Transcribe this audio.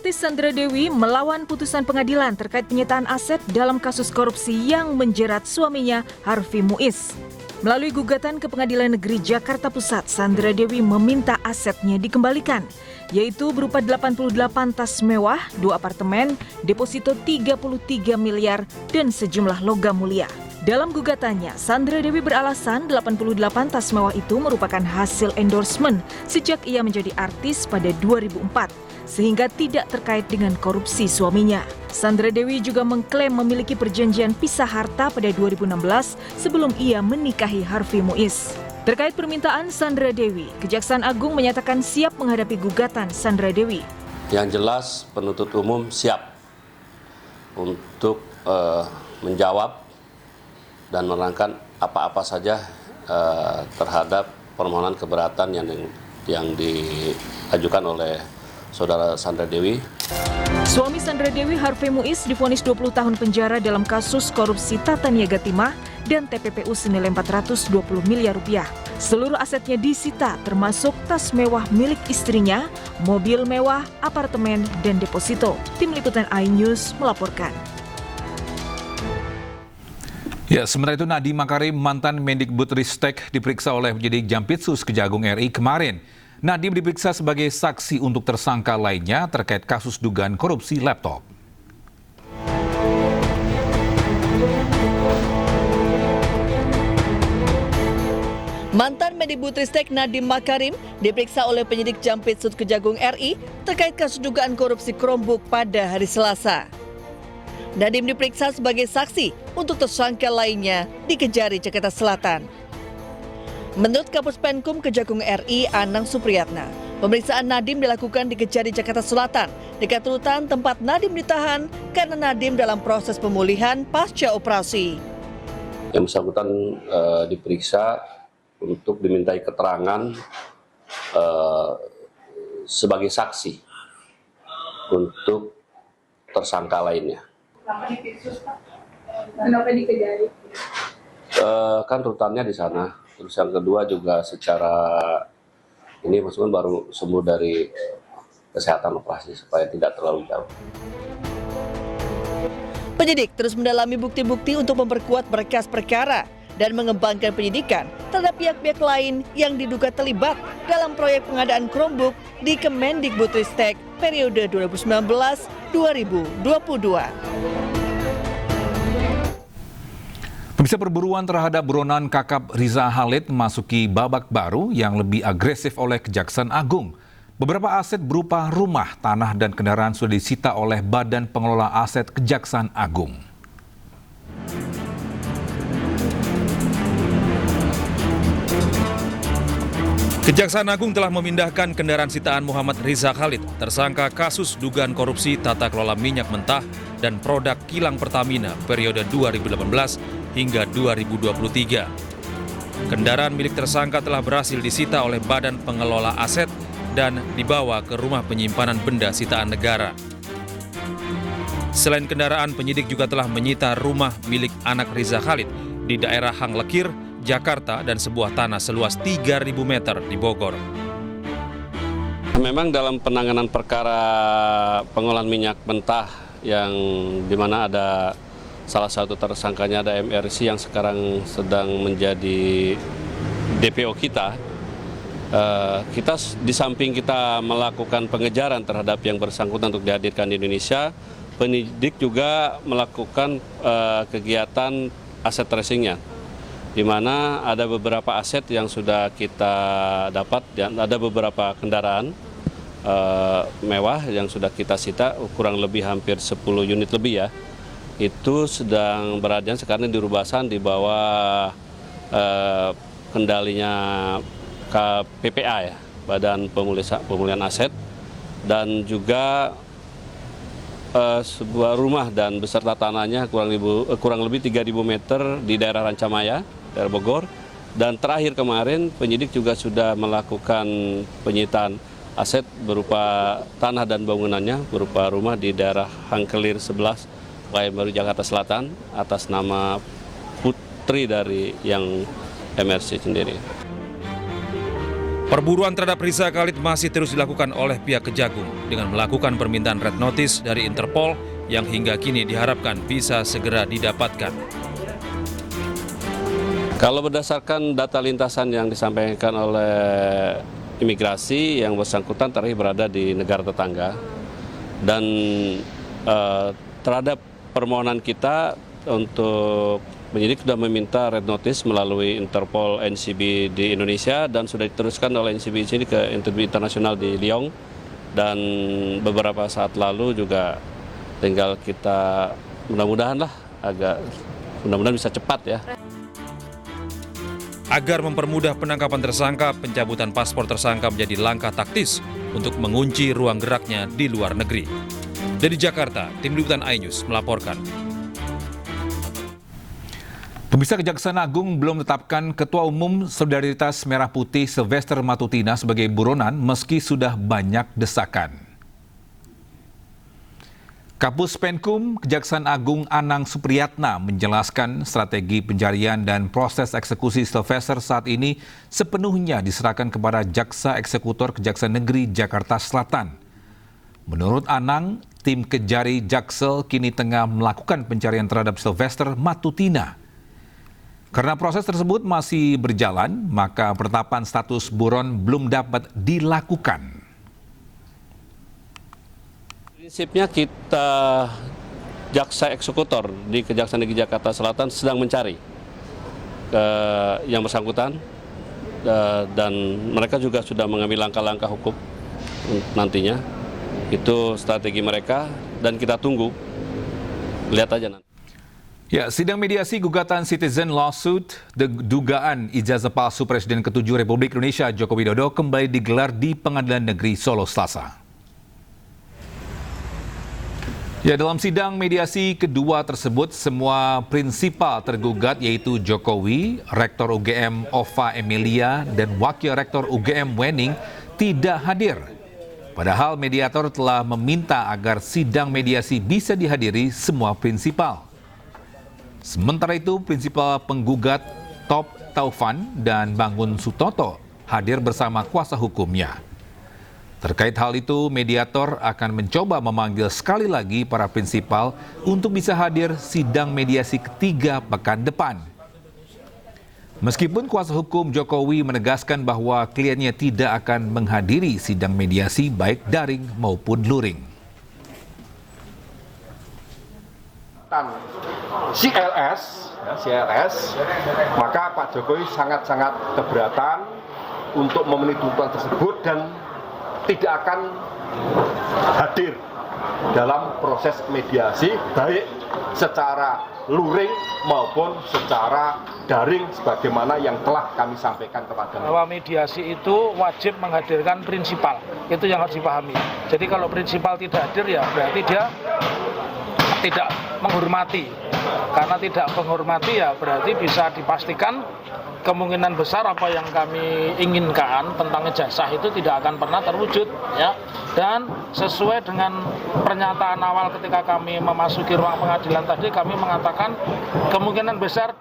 Artis Sandra Dewi melawan putusan pengadilan terkait penyitaan aset dalam kasus korupsi yang menjerat suaminya Harvey Muiz. Melalui gugatan ke Pengadilan Negeri Jakarta Pusat, Sandra Dewi meminta asetnya dikembalikan, yaitu berupa 88 tas mewah, 2 apartemen, deposito 33 miliar, dan sejumlah logam mulia. Dalam gugatannya, Sandra Dewi beralasan 88 tas mewah itu merupakan hasil endorsement sejak ia menjadi artis pada 2004, sehingga tidak terkait dengan korupsi suaminya. Sandra Dewi juga mengklaim memiliki perjanjian pisah harta pada 2016 sebelum ia menikahi Harvey Muiz. Terkait permintaan Sandra Dewi, Kejaksaan Agung menyatakan siap menghadapi gugatan Sandra Dewi. Yang jelas penuntut umum siap untuk menjawab dan menerangkan apa-apa saja terhadap permohonan keberatan yang diajukan oleh saudara Sandra Dewi. Suami Sandra Dewi, Harvey Muiz, divonis 20 tahun penjara dalam kasus korupsi tata niaga timah dan TPPU senilai 420 miliar rupiah. Seluruh asetnya disita, termasuk tas mewah milik istrinya, mobil mewah, apartemen, dan deposito. Tim Liputan iNews melaporkan. Ya, sementara itu Nadiem Makarim, mantan Mendikbudristek, diperiksa oleh penyidik Jampitsus Kejagung RI kemarin. Nadiem diperiksa sebagai saksi untuk tersangka lainnya terkait kasus dugaan korupsi laptop. Mantan Mendikbudristek Nadiem Makarim diperiksa oleh penyidik Jampitsus Kejagung RI terkait kasus dugaan korupsi Chromebook pada hari Selasa. Nadiem diperiksa sebagai saksi untuk tersangka lainnya di Kejari, Jakarta Selatan. Menurut Kapus Penkum Kejagung RI, Anang Supriyatna, pemeriksaan Nadiem dilakukan di Kejari, Jakarta Selatan, dekat rutan tempat Nadiem ditahan karena Nadiem dalam proses pemulihan pasca operasi. Yang bersangkutan diperiksa untuk dimintai keterangan sebagai saksi untuk tersangka lainnya. Kenapa dipiksus, Pak? Kenapa di Kejari? Kan rutannya di sana. Terus yang kedua juga secara ini maksudnya baru sembuh dari kesehatan operasi supaya tidak terlalu jauh. Penyidik terus mendalami bukti-bukti untuk memperkuat berkas perkara dan mengembangkan penyidikan terhadap pihak-pihak lain yang diduga terlibat dalam proyek pengadaan Chromebook di Kemendikbudristek periode 2019-2022. Pemirsa, perburuan terhadap buronan kakap Riza Khalid memasuki babak baru yang lebih agresif oleh Kejaksaan Agung. Beberapa aset berupa rumah, tanah, dan kendaraan sudah disita oleh Badan Pengelola Aset Kejaksaan Agung. Kejaksaan Agung telah memindahkan kendaraan sitaan Muhammad Riza Khalid, tersangka kasus dugaan korupsi tata kelola minyak mentah dan produk kilang Pertamina periode 2018 hingga 2023. Kendaraan milik tersangka telah berhasil disita oleh Badan Pengelola Aset dan dibawa ke rumah penyimpanan benda sitaan negara. Selain kendaraan, penyidik juga telah menyita rumah milik anak Riza Khalid di daerah Hang Lekir, Jakarta, dan sebuah tanah seluas 3.000 meter di Bogor. Memang dalam penanganan perkara pengolahan minyak mentah yang dimana ada salah satu tersangkanya ada MRC yang sekarang sedang menjadi DPO kita, kita di samping kita melakukan pengejaran terhadap yang bersangkutan untuk dihadirkan di Indonesia, penyidik juga melakukan kegiatan aset tracingnya, di mana ada beberapa aset yang sudah kita dapat dan ada beberapa kendaraan mewah yang sudah kita sita, kurang lebih hampir 10 unit lebih ya. Itu sedang berada sekarang di Rubasan di bawah kendalinya KPPA ya, Badan Pemulihan Aset, dan juga sebuah rumah dan beserta tanahnya kurang lebih 3.000 meter di daerah Rancamaya, daerah Bogor. Dan terakhir kemarin penyidik juga sudah melakukan penyitaan aset berupa tanah dan bangunannya berupa rumah di daerah Hangkelir 11, Baru Jakarta Selatan, atas nama putri dari yang MRC sendiri. Perburuan terhadap Riza Khalid masih terus dilakukan oleh pihak Kejagung dengan melakukan permintaan red notice dari Interpol yang hingga kini diharapkan bisa segera didapatkan. Kalau berdasarkan data lintasan yang disampaikan oleh imigrasi, yang bersangkutan terakhir berada di negara tetangga, dan terhadap permohonan kita untuk penyidik sudah meminta red notice melalui Interpol NCB di Indonesia dan sudah diteruskan oleh NCB ini ke NCB internasional di Lyon, dan beberapa saat lalu juga tinggal kita mudah-mudahan bisa cepat ya. Agar mempermudah penangkapan tersangka, pencabutan paspor tersangka menjadi langkah taktis untuk mengunci ruang geraknya di luar negeri. Dari Jakarta, Tim Liputan iNews melaporkan. Pemirsa, Kejaksaan Agung belum menetapkan Ketua Umum Solidaritas Merah Putih Sylvester Matutina sebagai buronan meski sudah banyak desakan. Kapus Penkum Kejaksaan Agung Anang Supriyatna menjelaskan strategi pencarian dan proses eksekusi Sylvester saat ini sepenuhnya diserahkan kepada Jaksa Eksekutor Kejaksaan Negeri Jakarta Selatan. Menurut Anang, tim Kejari Jaksel kini tengah melakukan pencarian terhadap Sylvester Matutina. Karena proses tersebut masih berjalan, maka penetapan status buron belum dapat dilakukan. Prinsipnya kita jaksa eksekutor di Kejaksaan Negeri Jakarta Selatan sedang mencari yang bersangkutan, dan mereka juga sudah mengambil langkah-langkah hukum nantinya. Itu strategi mereka dan kita tunggu, lihat aja nanti. Ya, sidang mediasi gugatan citizen lawsuit dugaan ijazah palsu Presiden ke-7 Republik Indonesia Joko Widodo kembali digelar di Pengadilan Negeri Solo Selasa. Ya, dalam sidang mediasi kedua tersebut, semua prinsipal tergugat yaitu Jokowi, Rektor UGM Ova Emilia, dan Wakil Rektor UGM Wening tidak hadir. Padahal mediator telah meminta agar sidang mediasi bisa dihadiri semua prinsipal. Sementara itu, prinsipal penggugat Top Taufan dan Bangun Sutoto hadir bersama kuasa hukumnya. Terkait hal itu, mediator akan mencoba memanggil sekali lagi para prinsipal untuk bisa hadir sidang mediasi ketiga pekan depan. Meskipun kuasa hukum Jokowi menegaskan bahwa kliennya tidak akan menghadiri sidang mediasi baik daring maupun luring. CLS, maka Pak Jokowi sangat-sangat keberatan untuk memenuhi tuntutan tersebut dan tidak akan hadir dalam proses mediasi baik secara luring maupun secara daring sebagaimana yang telah kami sampaikan kepada bahwa mediasi itu wajib menghadirkan prinsipal, itu yang harus dipahami. Jadi kalau prinsipal tidak hadir ya berarti dia tidak menghormati. Karena tidak menghormati ya berarti bisa dipastikan kemungkinan besar apa yang kami inginkan tentang ijazah itu tidak akan pernah terwujud ya. Dan sesuai dengan pernyataan awal ketika kami memasuki ruang pengadilan tadi, kami mengatakan kemungkinan besar